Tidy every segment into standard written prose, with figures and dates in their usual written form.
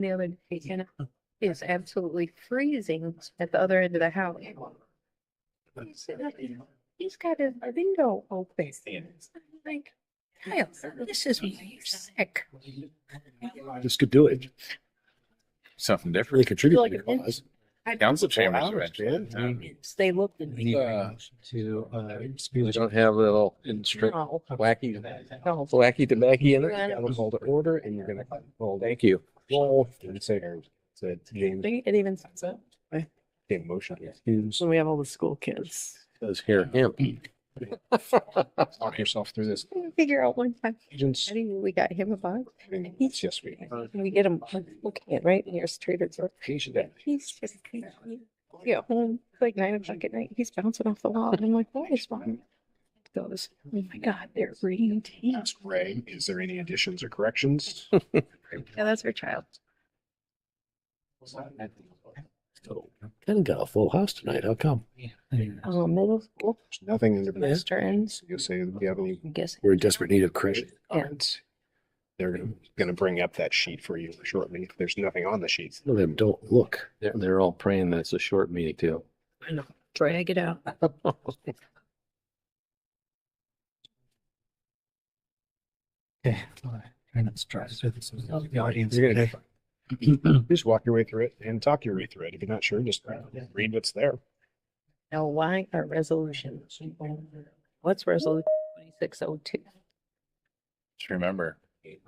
the other day, and it's absolutely freezing at the other end of the house. He's got his window open. I'm like, Kyle, this is why you're sick. This could do it. Something Really different. contribute Like to an the cause. Council chambers Hours, eventually. They look We need Uh, to We don't have a little strict no. wacky, No. wacky tobacco in it. Yeah. I'm gonna call to order, and you're gonna well, thank you. Roll and say, James. It even says it. Okay, motion. Excuse. When we have all the school kids. Says here him. Talk yourself through this. Figure out one time. Agents. I think we got him a box. It's just we. We get him okay, right? Here's Trader Joe's. He's just he get home like 9 o'clock at night. He's bouncing off the wall. And I'm like, what is wrong? He goes, oh my God, they're green tea. That's Ray. Is there any additions or corrections? Yeah, that's her child. Kind of got a full house tonight. How come? Middle school, There's nothing in the Westerns. You'll say, do you have any? I guess. We're in desperate need of credit. Yeah. They're gonna bring up that sheet for you shortly. If there's nothing on the sheet. Some of them don't look. They're all praying that it's a short meeting too. I know. Drag it out. Okay. Try not to stress through this with the audience You're gonna today. just walk your way through it and talk your way through it. If you're not sure, just read what's there. Now, why are resolutions? What's resolution 2602? Just remember,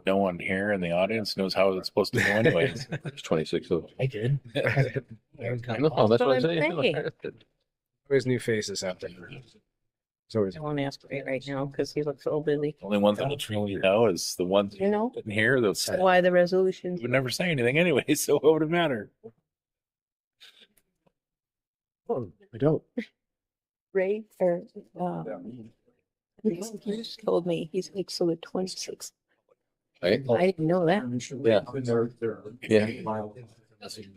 no one here in the audience knows how it's supposed to go anyways. It's 26. So I did. I know, that's what I'm saying. There's new faces out there. It's always I won't ask Ray right now because he looks so busy. Only one thing that's really know is the ones You know in here that why the resolutions? would never say anything anyway, so what would it matter? I don't. Ray or he just told me he's like so the 26th. Right? I didn't know that. Yeah.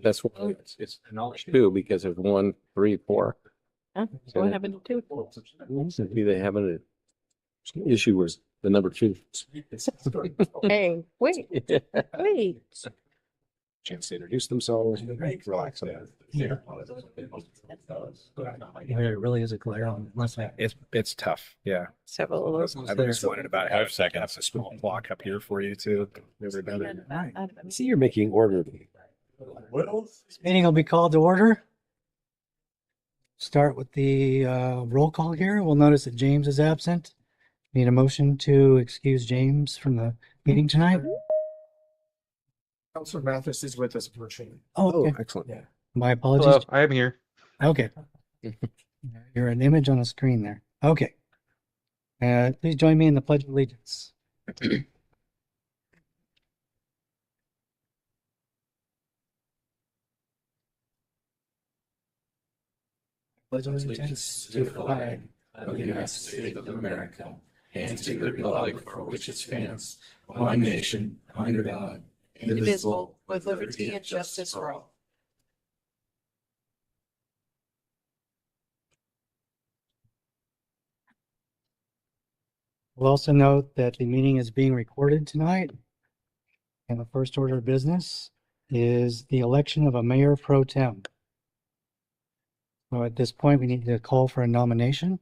That's why it's two because of 1, 3, 4. Huh? So what happened to Maybe they have an issue with the number 2. Hey, wait. Chance to introduce themselves. Relax on that. It really is a glare on unless I. It's tough. Yeah. Several of those. I've been disappointed about it. 5 seconds. Have a small clock up here for you too. Never done it. See, you're making order. This meeting will be called to order. Start with the roll call here. We'll notice that James is absent. Need a motion to excuse James from the meeting tonight. Counselor Mathis is with us virtually. Oh, Oh, okay. excellent. My apologies. I am here. Okay. You're an image on a screen there. Okay. Please join me in the Pledge of Allegiance. Pledge allegiance to the flag of the United States of America and to the republic for which it stands, one nation, under God, indivisible, with liberty and justice for all. We'll also note that the meeting is being recorded tonight. And the first order of business is the election of a mayor pro tem. So at this point, we need to call for a nomination.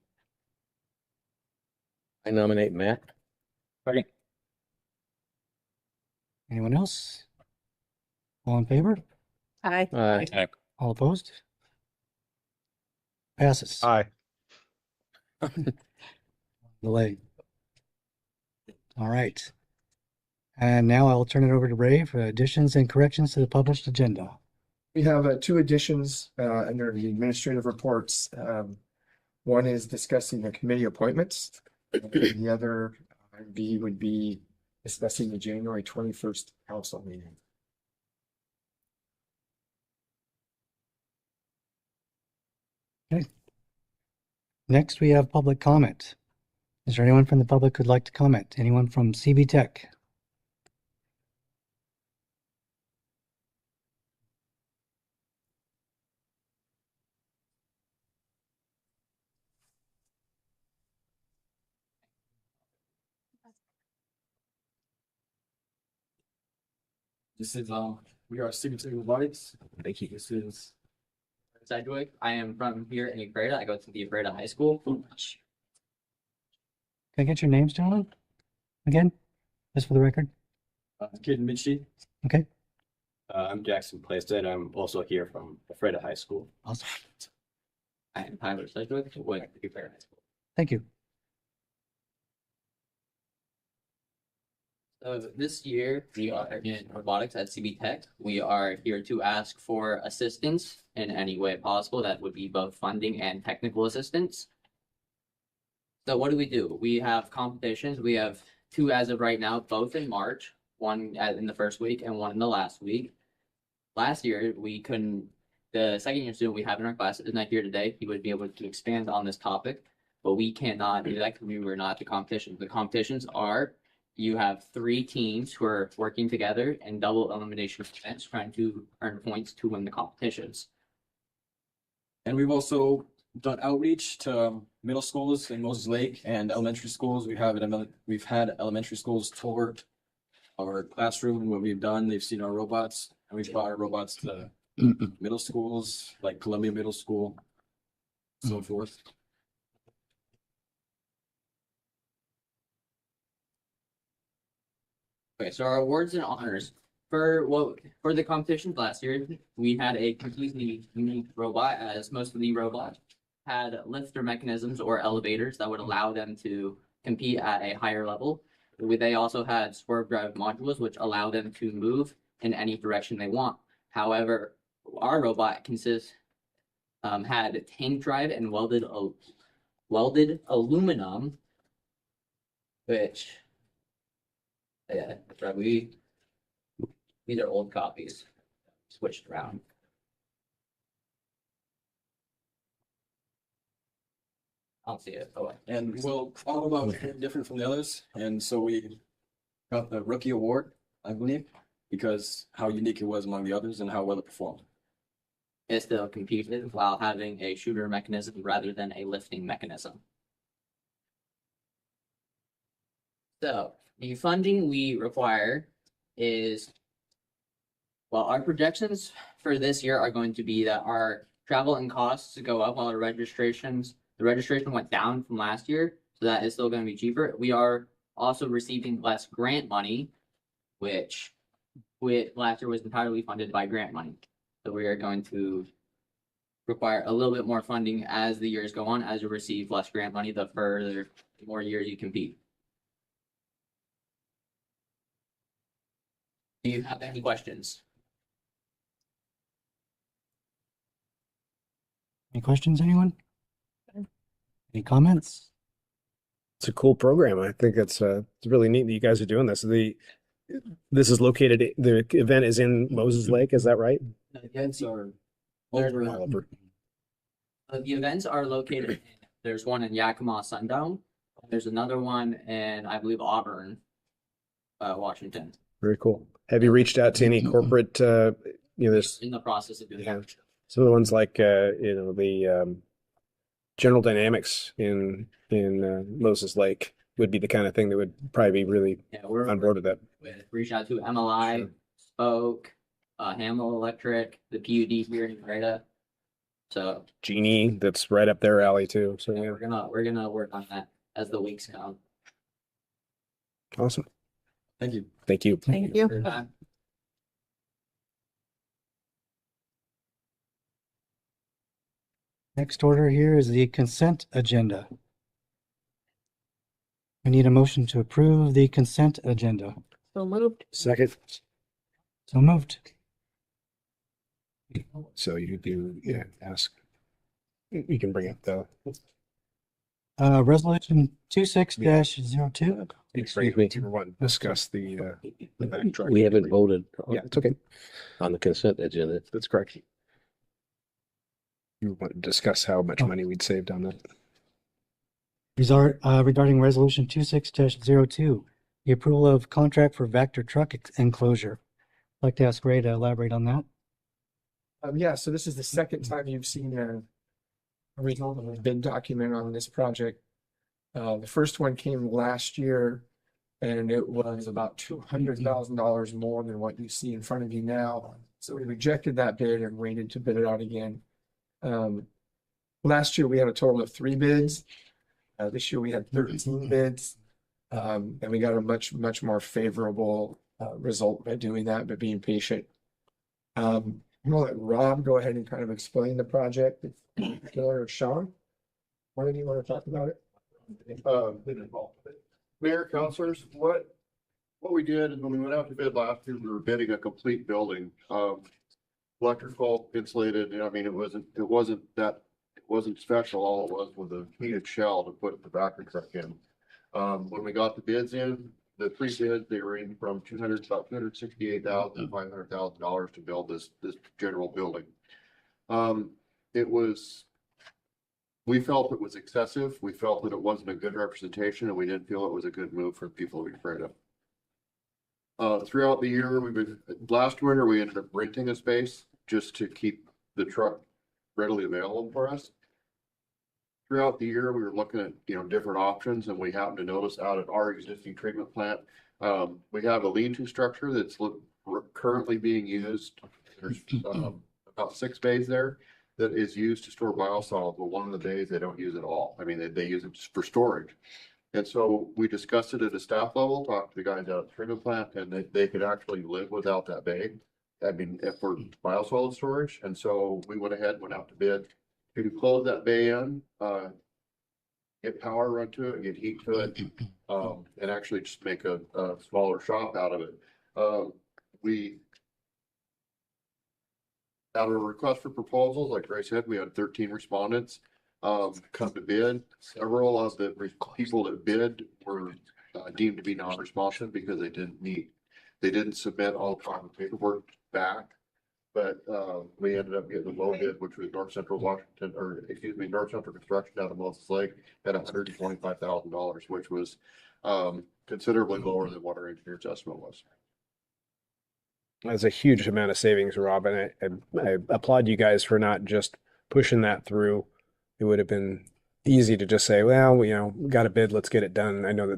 I nominate Matt. Anyone else? All in favor? Hi. All opposed? Passes. Aye. Delay. All right. And now I'll turn it over to Ray for additions and corrections to the published agenda. We have two additions under the administrative reports. One is discussing the committee appointments. The other B would be discussing the January 21st council meeting. Okay. Next, we have public comment. Is there anyone from the public who'd like to comment? Anyone from CB Tech? This is We are Signature Robotics. Thank you. This is Sedgwick. I am from here in Ephrata. I go to the Ephrata High School. Can I get your names, gentlemen? Again, just for the record. Kid Mitchie. Okay, I'm Jackson Plaisted. I'm also here from Ephrata High School. awesome. I am Tyler Sedgwick with Ephrata High School. Thank you. So this year we are in robotics at CB Tech. We are here to ask for assistance in any way possible. That would be both funding and technical assistance. So what do? We have competitions. We have two as of right now, both in March, one in the first week and one in the last week. Last year we couldn't, the second year student we have in our class is not here today. He would be able to expand on this topic, but we cannot do that because we were not at the competition. The competitions are, you have 3 teams who are working together in double elimination events, trying to earn points to win the competitions. And we've also done outreach to middle schools in Moses Lake and elementary schools. We've had elementary schools tour our classroom and what we've done. They've seen our robots, and we've brought our robots to middle schools like Columbia Middle School, so forth. Okay, so our awards and honors for the competitions last year, we had a completely unique robot, as most of the robots had lifter mechanisms or elevators that would allow them to compete at a higher level. They also had swerve drive modules, which allow them to move in any direction they want. However, our robot had tank drive and welded aluminum, which, yeah, that's right. These are old copies, switched around. I don't see it. Oh, And well, our robot was different from the others, and so we got the rookie award, I believe, because how unique it was among the others and how well it performed. it still competed while having a shooter mechanism rather than a lifting mechanism. So the funding we require is, well, our projections for this year are going to be that our travel and costs go up while the registration went down from last year, so that is still going to be cheaper. We are also receiving less grant money, which last year was entirely funded by grant money. So we are going to require a little bit more funding as the years go on. As you receive less grant money, the more years you compete. Do you have any questions? Any questions, anyone? Any comments? It's a cool program. I think it's really neat that you guys are doing this. This is located, the event is in Moses Lake, is that right? The events are Oliver. The events are located. There's one in Yakima Sundown. There's another one in, I believe, Auburn, Washington. Very cool. Have you reached out to any corporate, there's In the process of doing that. some of the ones like, the General Dynamics in Moses Lake would be the kind of thing that would probably be really Yeah, we're on board with that. reach out to MLI, Spoke, Hamel Electric, the PUD here in Greta. So Genie, that's right up their alley too. So yeah, yeah, we're gonna work on that as the weeks come. awesome. Thank you. Thank you. Thank you. Next order here is the consent agenda. We need a motion to approve the consent agenda. So moved. Second. So moved. So you do, ask. You can bring up the. Resolution 26-02. Excuse me. You want to discuss the backtrack. We haven't voted Yeah, it's okay. on the consent agenda. That's correct. You want to discuss how much money we'd saved on that? Regarding resolution 26-02, the approval of contract for Vector truck enclosure. I'd like to ask Ray to elaborate on that. Yeah, so this is the second time you've seen a result of a bid document on this project. The first one came last year and it was about $200,000 more than what you see in front of you now. So we rejected that bid and waited to bid it out again. Last year we had a total of 3 bids. This year we had 13 bids. And we got a much more favorable result by doing that, but being patient. I'm gonna let Rob go ahead and kind of explain the project. Or Sean, why do you want to talk about it? Mayor, councilors, what we did is when we went out to bid last year, we were bidding a complete building. Electrical, insulated, I mean, it wasn't special. All it was a heated shell to put the battery truck in. When we got the bids in, the 3 bids, they were in from about $268,000 to $500,000 to build this general building. We felt it was excessive. We felt that it wasn't a good representation, and we didn't feel it was a good move for people to be afraid of. Throughout the year, last winter, we ended up renting a space just to keep the truck readily available for us. Throughout the year, we were looking at, different options, and we happened to notice out at our existing treatment plant, we have a lean-to structure that's currently being used. There's about 6 bays there that is used to store biosolids, but one of the bays they don't use at all. I mean, they use it just for storage. And so we discussed it at a staff level, talked to the guys out at the treatment plant, and they could actually live without that bay. I mean, for biosolid storage. And so we went ahead, went out to bid to close that bay in, get power run to it, get heat to it, and actually just make a smaller shop out of it. Out of a request for proposals, like Ray said, we had 13 respondents come to bid. Several of the people that bid were deemed to be non-responsive because they didn't submit all the paperwork back. But we ended up getting the low bid, which was North Central Construction out of Moses Lake at $125,000, which was considerably lower than what our engineer's estimate was. That's a huge amount of savings, Rob, and I applaud you guys for not just pushing that through. It would have been easy to just say, well, we got a bid, let's get it done. I know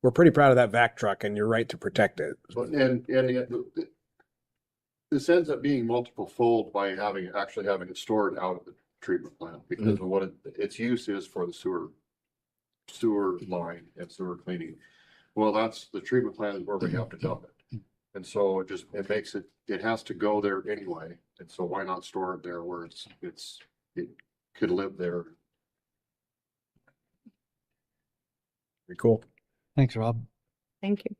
we're pretty proud of that vac truck, and you're right to protect it. And this ends up being multiple fold by actually having it stored out of the treatment plant because of what its use is for the sewer line and sewer cleaning. Well, that's the treatment plant is where we have to dump it. And so it has to go there anyway. And so why not store it there where it could live there? Very cool. Thanks, Rob. Thank you.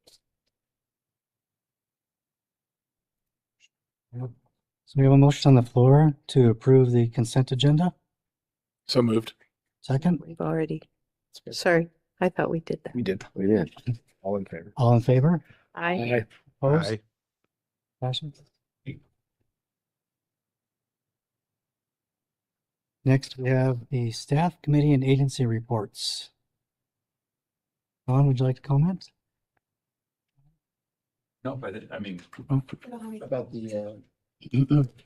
So we have a motion on the floor to approve the consent agenda. So moved. Second, We've already, sorry, I thought we did that. We did. All in favor. all in favor? I, Opposed? Aye. Passions? Next, we have the staff committee and agency reports. Ron, would you like to comment? No, but I mean, About the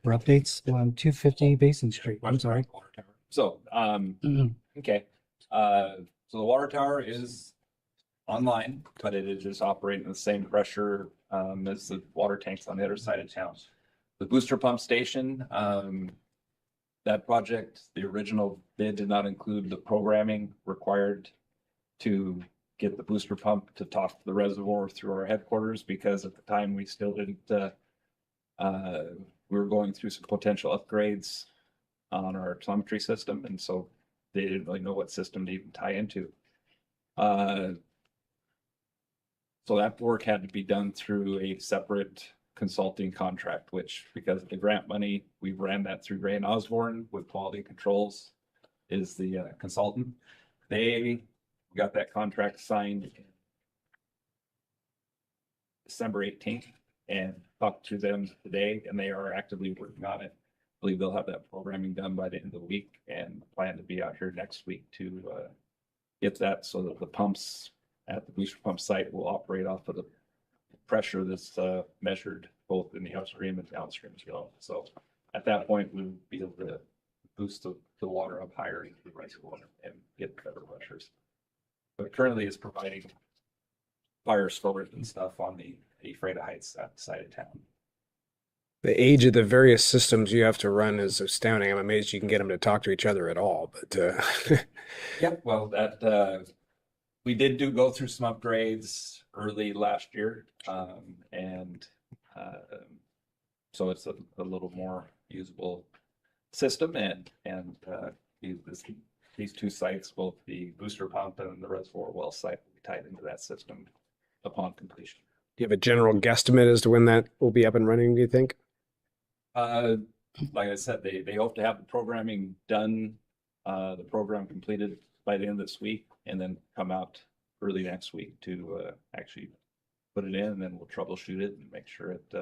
For updates on 250 Basin Street. I'm sorry. So, okay. So the water tower is online, but it is just operating the same pressure as the water tanks on the other side of town. The booster pump station, that project, the original bid did not include the programming required to get the booster pump to top the reservoir through our headquarters, because at the time we still didn't, we were going through some potential upgrades on our telemetry system, and so they didn't really know what system to even tie into. So that work had to be done through a separate consulting contract, which, because of the grant money, we ran that through Ray and Osborne with Quality Controls is the consultant. They got that contract signed December 18th and talked to them today, and they are actively working on it. I believe they'll have that programming done by the end of the week and plan to be out here next week to get that so that the pumps at the booster pump site will operate off of the pressure that's measured both in the upstream and downstream as well. So at that point, we'll be able to boost the water up higher into the reservoir and get better pressures. But currently it's providing fire storage and stuff on the Ephrata Heights side of town. The age of the various systems you have to run is astounding. I'm amazed you can get them to talk to each other at all. But Yeah, well, we did go through some upgrades early last year, and so it's a little more usable system, and these two sites, both the booster pump and the reservoir well site, will be tied into that system upon completion. do you have a general guesstimate as to when that will be up and running, do you think? Like I said, they hope to have the programming done, the program completed by the end of this week, and then come out early next week to actually put it in, and then we'll troubleshoot it and make sure it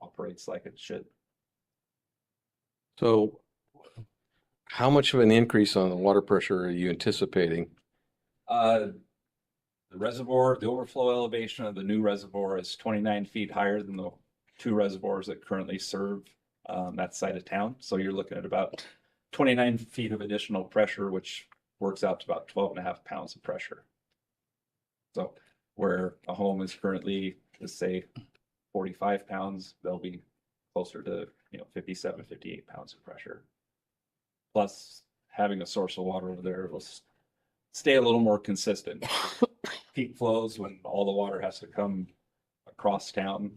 operates like it should. So how much of an increase on the water pressure are you anticipating? The reservoir, the overflow elevation of the new reservoir is 29 feet higher than the two reservoirs that currently serve that side of town. So you're looking at about 29 feet of additional pressure, which works out to about 12.5 pounds of pressure. So where a home is currently, let's say, 45 pounds, they'll be closer to 57, 58 pounds of pressure. Plus, having a source of water over there will stay a little more consistent. Peak flows when all the water has to come across town,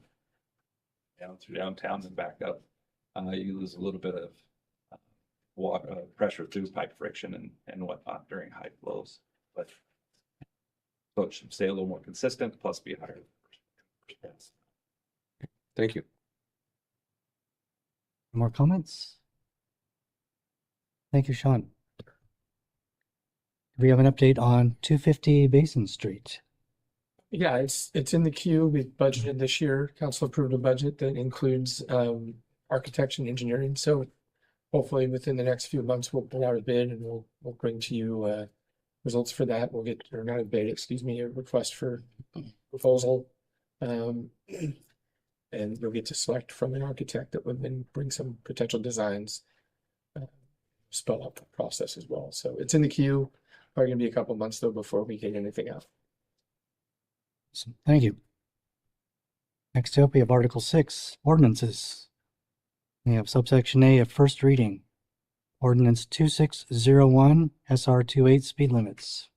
down through downtown and back up. You lose a little bit of water pressure through pipe friction and whatnot during high flows, but so it should stay a little more consistent, plus be higher. Thank you. More comments? Thank you, Sean. We have an update on 250 Basin Street. Yeah, it's in the queue. We've budgeted this year. Council approved a budget that includes architecture and engineering. So hopefully within the next few months, we'll put out a bid and we'll bring to you results for that. We'll get, or not a bid, excuse me, a request for proposal. And you'll get to select from an architect that would then bring some potential designs, spell out the process as well. So it's in the queue. Probably gonna be a couple months though before we get anything out. So, thank you. Next up, we have Article 6, Ordinances. We have subsection A of first reading. Ordinance 2601, SR 28 speed limits.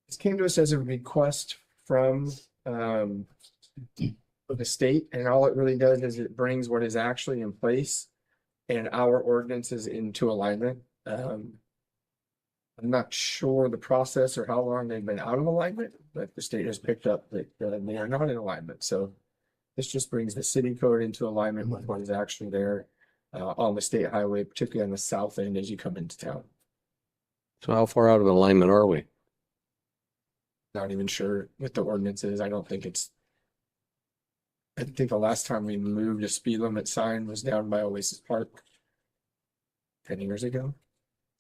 This came to us as a request from the state, and all it really does is it brings what is actually in place and our ordinances into alignment. I'm not sure the process or how long they've been out of alignment, but the state has picked up that they are not in alignment. So this just brings the city code into alignment with what is actually there on the state highway, particularly on the south end as you come into town. So how far out of alignment are we? Not even sure what the ordinance is. I think the last time we moved a speed limit sign was down by Oasis Park 10 years ago.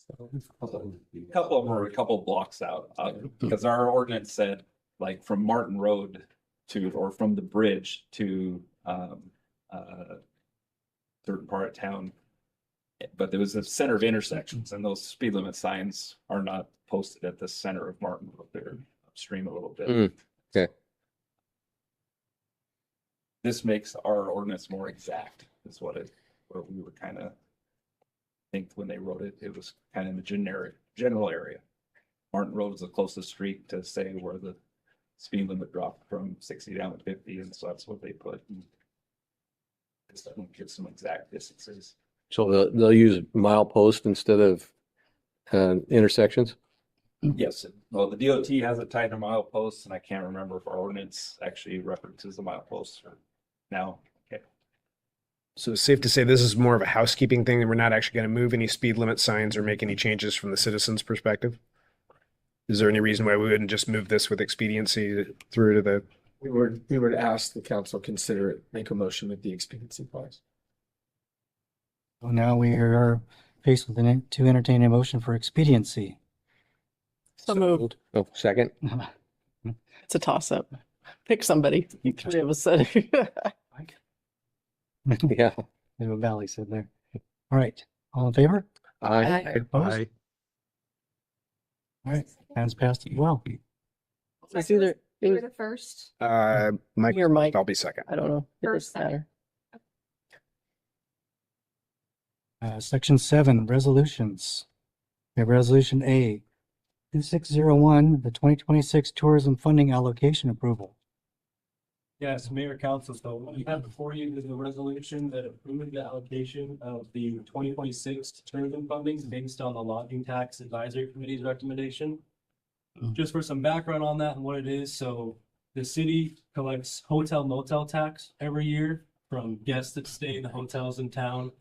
So, A couple of them are a couple blocks out, because our ordinance said like from Martin Road to, or from the bridge to certain part of town. But there was a center of intersections, and those speed limit signs are not posted at the center of Martin Road. They're upstream a little bit. Okay. This makes our ordinance more exact, is what we were kind of think when they wrote it. It was kind of the general area. Martin Road is the closest street to say where the speed limit dropped from 60 down to 50, and so that's what they put. This doesn't give some exact distances. So they'll use milepost instead of intersections? Yes. Well, the DOT has it tied to mileposts, and I can't remember if our ordinance actually references the mileposts or now. Okay. So it's safe to say this is more of a housekeeping thing, and we're not actually going to move any speed limit signs or make any changes from the citizens' perspective? Is there any reason why we wouldn't just move this with expediency through to the? we would ask the council consider it, make a motion with the expediency clause. So now we are faced with to entertain a motion for expediency. So moved. Oh, second. It's a toss up. Pick somebody. Three of us said. Yeah. There's what Valley said there. All right. All in favor? Aye. Opposed? All right. Hands passed as well. It's either You're the first. Mike, Your mic. I'll be second. I don't know. It First, doesn't matter. Section 7, resolutions. We have Resolution A, 2601, the 2026 tourism funding allocation approval. Yes, Mayor Council, so what we have before you is a resolution that approved the allocation of the 2026 tourism funding based on the lodging tax advisory committee's recommendation. Just for some background on that and what it is, so the city collects hotel motel tax every year from guests that stay in the hotels in town.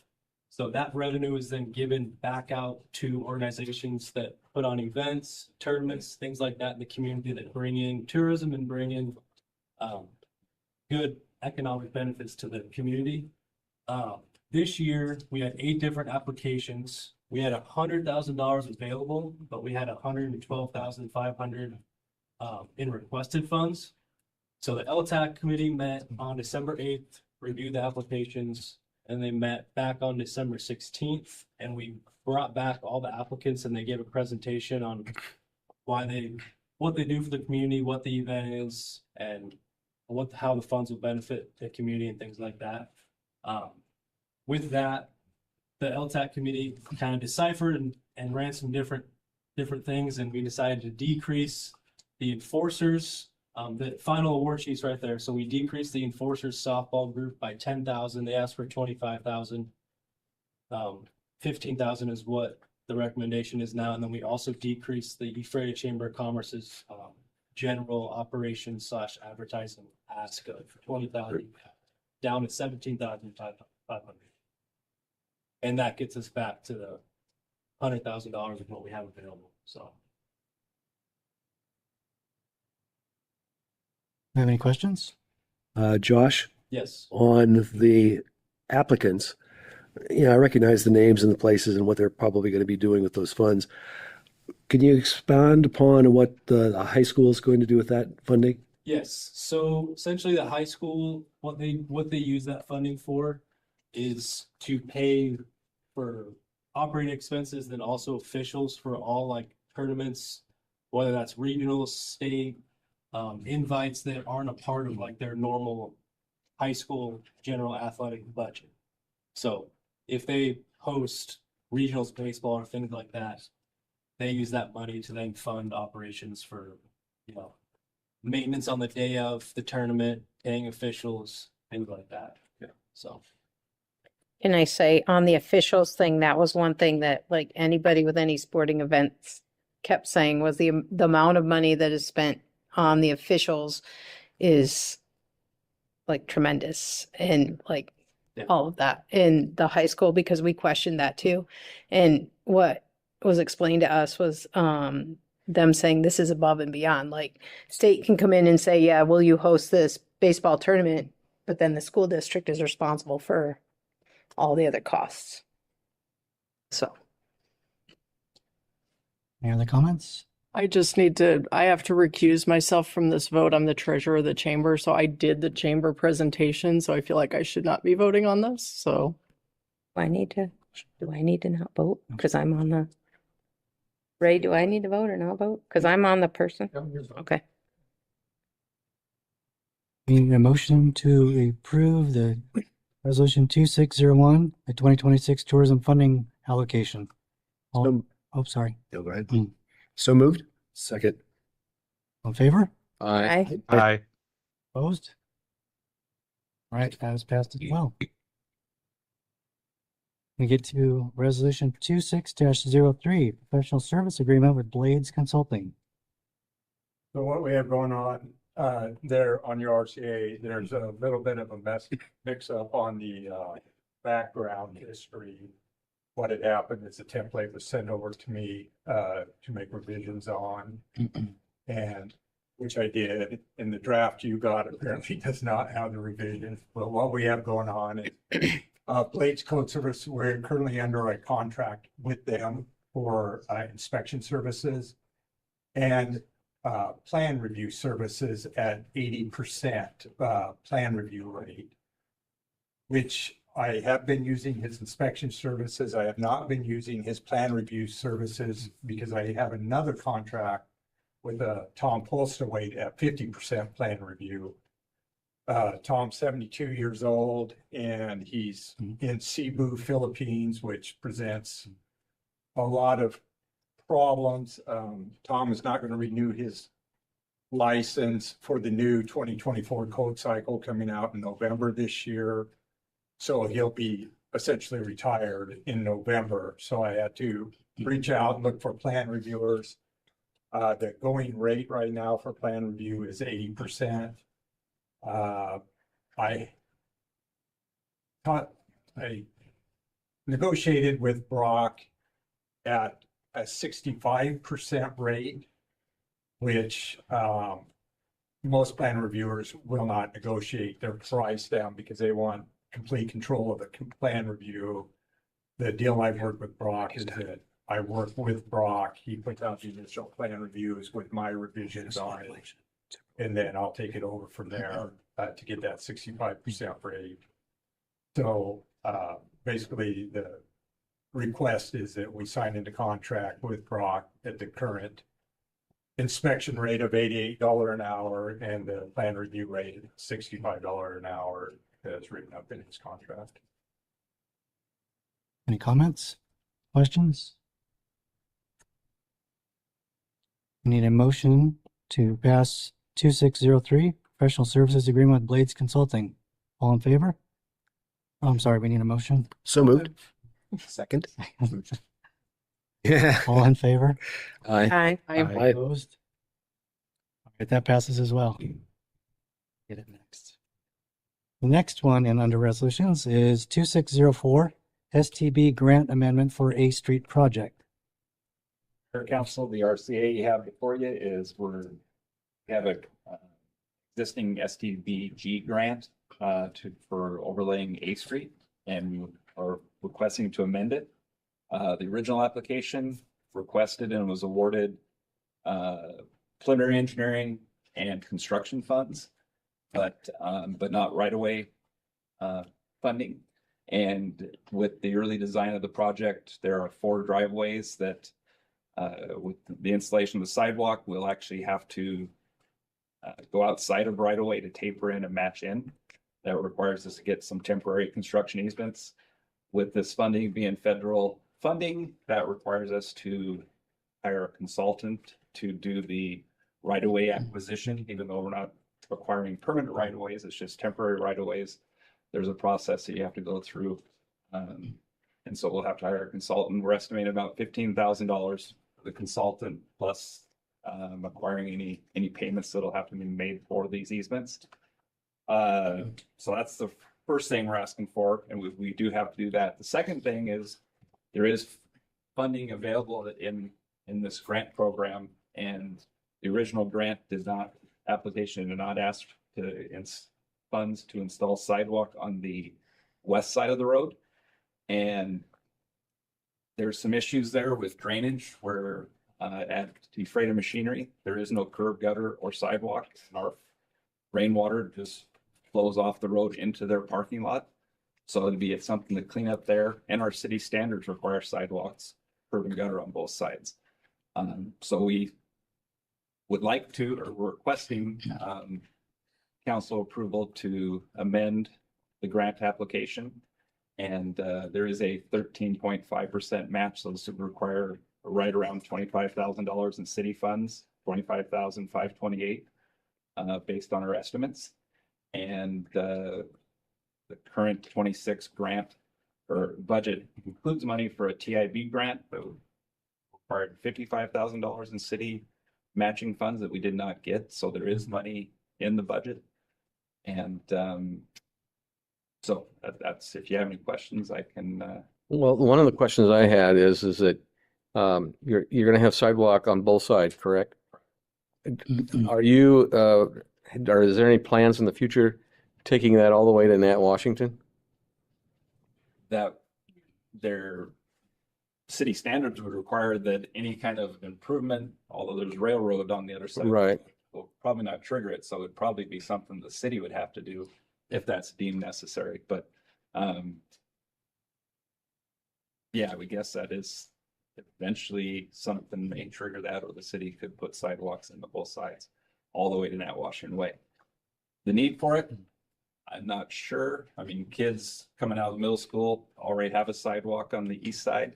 So that revenue is then given back out to organizations that put on events, tournaments, things like that in the community that bring in tourism and bring in good economic benefits to the community. This year, we had 8 different applications. We had $100,000 available, but we had $112,500 in requested funds. So the LTAC committee met on December 8th, reviewed the applications, and they met back on December 16th. And we brought back all the applicants and they gave a presentation on what they do for the community, what the event is, and how the funds will benefit the community and things like that. With that, the LTAC committee kind of deciphered and ran some different things, and we decided to decrease the enforcers. The final award sheet's right there. So we decreased the enforcers softball group by 10,000. They asked for 25,000. 15,000 is what the recommendation is now, and then we also decreased the Ephrata Chamber of Commerce's general operations / advertising ask of 20,000 down to 17,500. And that gets us back to the $100,000 of what we have available. So. Have any questions? Josh? Yes. On the applicants, I recognize the names and the places and what they're probably going to be doing with those funds. Can you expand upon what the high school is going to do with that funding? Yes. So essentially the high school, what they use that funding for is to pay for operating expenses, then also officials for all like tournaments, whether that's regional, state, invites that aren't a part of like their normal high school general athletic budget. So if they host regionals baseball or things like that, they use that money to then fund operations for, maintenance on the day of the tournament, paying officials, things like that. Yeah. So. Can I say on the officials thing, that was one thing that like anybody with any sporting events kept saying was the amount of money that is spent on the officials is like tremendous, and like all of that in the high school, because we questioned that too. And what was explained to us was them saying this is above and beyond. Like state can come in and say, yeah, will you host this baseball tournament? But then the school district is responsible for all the other costs. So. Any other comments? I have to recuse myself from this vote. I'm the treasurer of the chamber, so I did the chamber presentation, so I feel like I should not be voting on this, so. Do I need to not vote? Because I'm on the, Ray, do I need to vote or not vote? Because I'm on the person? Okay. We need a motion to approve the resolution 2601, the 2026 tourism funding allocation. Sorry. Go ahead. So moved. Second. In favor? Aye. Aye. Opposed? All right, that was passed as well. We get to resolution 26-03, professional service agreement with Blades Consulting. So what we have going on there on your RCA, there's a little bit of a mix up on the background history. What had happened is the template was sent over to me to make revisions on, and which I did. In the draft you got apparently does not have the revisions. But what we have going on is Blades Code Service, we're currently under a contract with them for inspection services and plan review services at 80% plan review rate, which I have been using his inspection services. I have not been using his plan review services because I have another contract with Tom Polstowait at 50% plan review. Tom's 72 years old and he's in Cebu, Philippines, which presents a lot of problems. Tom is not going to renew his license for the new 2024 code cycle coming out in November this year. So he'll be essentially retired in November. So I had to reach out and look for plan reviewers. The going rate right now for plan review is 80%. I negotiated with Brock at a 65% rate, which most plan reviewers will not negotiate their price down because they want complete control of the plan review. The deal I've worked with Brock is that I work with Brock. He puts out the initial plan reviews with my revisions on it. And then I'll take it over from there to get that 65% rate. So basically the request is that we sign into contract with Brock at the current inspection rate of $88 an hour and the plan review rate of $65 an hour as written up in his contract. Any comments, questions? We need a motion to pass 2603, professional services agreement with Blades Consulting. All in favor? Oh, I'm sorry, we need a motion. So moved. Second. Yeah. All in favor? Aye. Aye. Opposed? All right, that passes as well. Get it next. The next one and under resolutions is 2604, STB grant amendment for A Street project. Mayor Council, the RCA you have before you is we have a existing STBG grant for overlaying A Street, and we are requesting to amend it. The original application requested and was awarded preliminary engineering and construction funds, but not right-of-way funding. And with the early design of the project, there are 4 driveways that with the installation of the sidewalk, we'll actually have to go outside of right-of-way to taper in and match in. That requires us to get some temporary construction easements. With this funding being federal funding, that requires us to hire a consultant to do the right-of-way acquisition, even though we're not acquiring permanent right-of-ways, it's just temporary right-of-ways. There's a process that you have to go through. And so we'll have to hire a consultant. We're estimating about $15,000 for the consultant plus acquiring any payments that'll have to be made for these easements. So that's the first thing we're asking for, and we do have to do that. The second thing is there is funding available in this grant program, and the original grant application did not ask funds to install sidewalk on the west side of the road. And there's some issues there with drainage where at Ephrata machinery, there is no curb gutter or sidewalk. Our rainwater just flows off the road into their parking lot. So it'd be something to clean up there. And our city standards require sidewalks, curb and gutter on both sides. So we would like to, or we're requesting council approval to amend the grant application. And there is a 13.5% match. So this would require right around $25,000 in city funds, $25,528 based on our estimates. And the current 26 grant or budget includes money for a TIB grant that required $55,000 in city matching funds that we did not get. So there is money in the budget. And so that's, if you have any questions, I can. Well, one of the questions I had is that you're going to have sidewalk on both sides, correct? Are you, or is there any plans in the future taking that all the way to Nat, Washington? That their city standards would require that any kind of improvement, although there's railroad on the other side, right, will probably not trigger it. So it'd probably be something the city would have to do if that's deemed necessary. But yeah, we guess that is eventually something may trigger that, or the city could put sidewalks into both sides, all the way to Nat Washington Way. The need for it, I'm not sure. I mean, kids coming out of the middle school already have a sidewalk on the east side.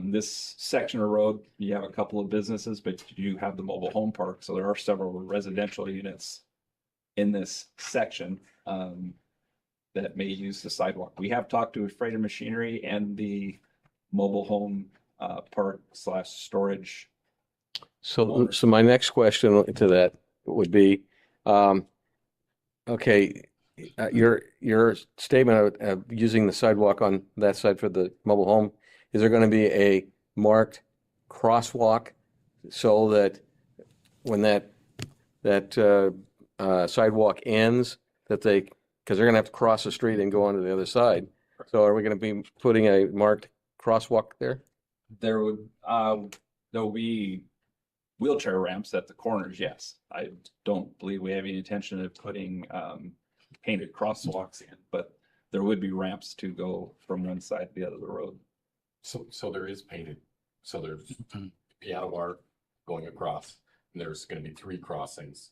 This section of road, you have a couple of businesses, but you have the mobile home park. So there are several residential units in this section that may use the sidewalk. We have talked to Ephrata Machinery and the mobile home park / storage. So my next question to that would be, okay, your statement of using the sidewalk on that side for the mobile home, is there going to be a marked crosswalk so that when that sidewalk ends, that because they're going to have to cross the street and go onto the other side. So are we going to be putting a marked crosswalk there? There'll be wheelchair ramps at the corners, yes. I don't believe we have any intention of putting painted crosswalks in, but there would be ramps to go from one side to the other of the road. So there is painted, so there's piano art going across, and there's going to be 3 crossings.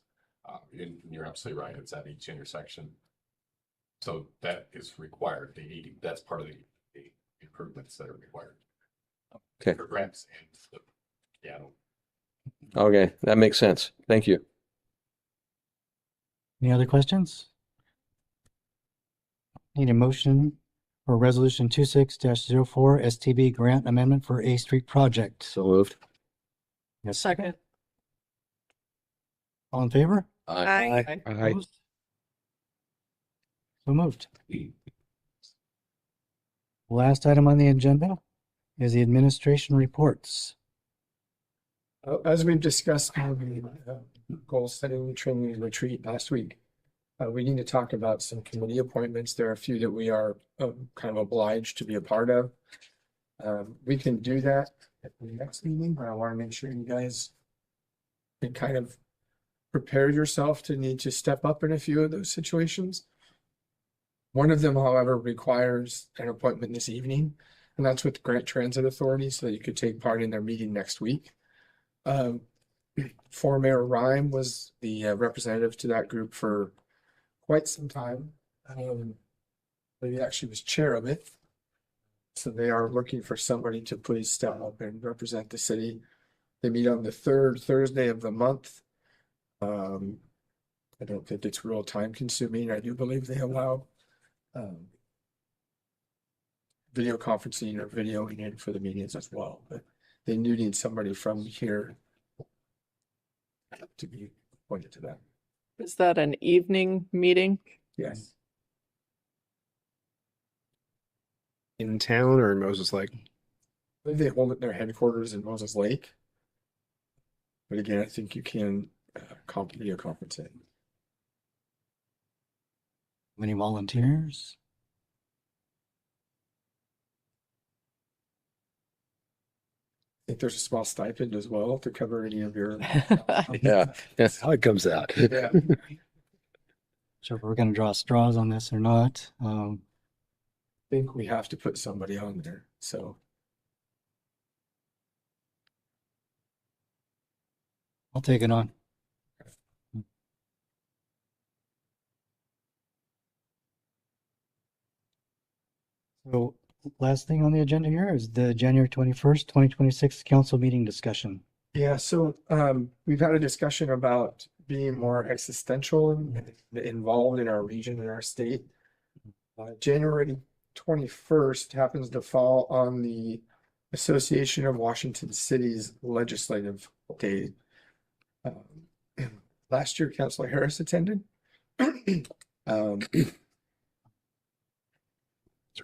And you're absolutely right, it's at each intersection. So that is required, that's part of the improvements that are required. Okay. For ramps and the piano. Okay, that makes sense. Thank you. Any other questions? Need a motion for Resolution 26-04 STB grant amendment for A Street project. So moved. Yes. Second. All in favor? Aye. Opposed? So moved. Last item on the agenda is the administration reports. As we've discussed in the goal setting training retreat last week, we need to talk about some committee appointments. There are a few that we are kind of obliged to be a part of. We can do that at the next meeting, but I want to make sure you guys can kind of prepare yourself to need to step up in a few of those situations. One of them, however, requires an appointment this evening, and that's with Grant Transit Authority, so that you could take part in their meeting next week. Former Mayor Rhyme was the representative to that group for quite some time. But he actually was chair of it. So they are looking for somebody to please step up and represent the city. They meet on the 3rd Thursday of the month. I don't think it's real time consuming. I do believe they allow video conferencing or videoing in for the meetings as well, but they do need somebody from here to be appointed to that. Is that an evening meeting? Yes. In town or in Moses Lake? I believe they hold it in their headquarters in Moses Lake. But again, I think you can video conference it. Any volunteers? I think there's a small stipend as well to cover any of your. Yeah, that's how it comes out. Yeah. So if we're going to draw straws on this or not. I think we have to put somebody on there, so. I'll take it on. So last thing on the agenda here is the January 21st, 2026 council meeting discussion. Yeah, so we've had a discussion about being more existential and involved in our region and our state. January 21st happens to fall on the Association of Washington Cities Legislative Day. Last year, Councilor Harris attended.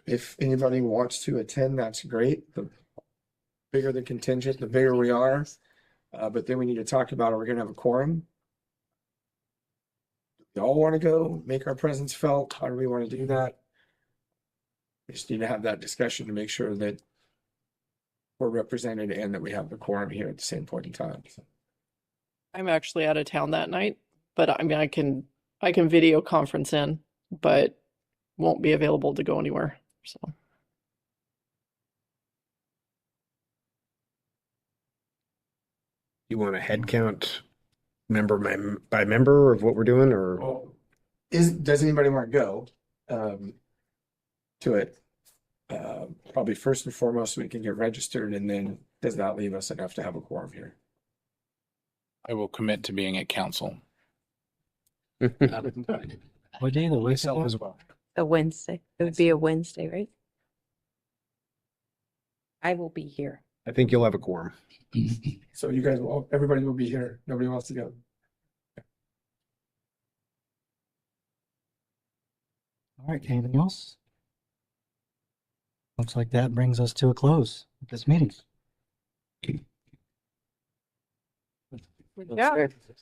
If anybody wants to attend, that's great. The bigger the contingent, the bigger we are. But then we need to talk about, are we going to have a quorum? Do we all want to go make our presence felt? How do we want to do that? We just need to have that discussion to make sure that we're represented and that we have the quorum here at the same point in time. I'm actually out of town that night, but I mean, I can video conference in, but won't be available to go anywhere. So you want a head count member by member of what we're doing, or Well, does anybody want to go to it? Probably first and foremost, we can get registered, and then does that leave us enough to have a quorum here? I will commit to being at council. What day of the week is myself that? as well? A Wednesday. It would be a Wednesday, right? I will be here. I think you'll have a quorum. So you guys will, everybody will be here. Nobody wants to go. All right, anything else? Looks like that brings us to a close of this meeting. Yeah.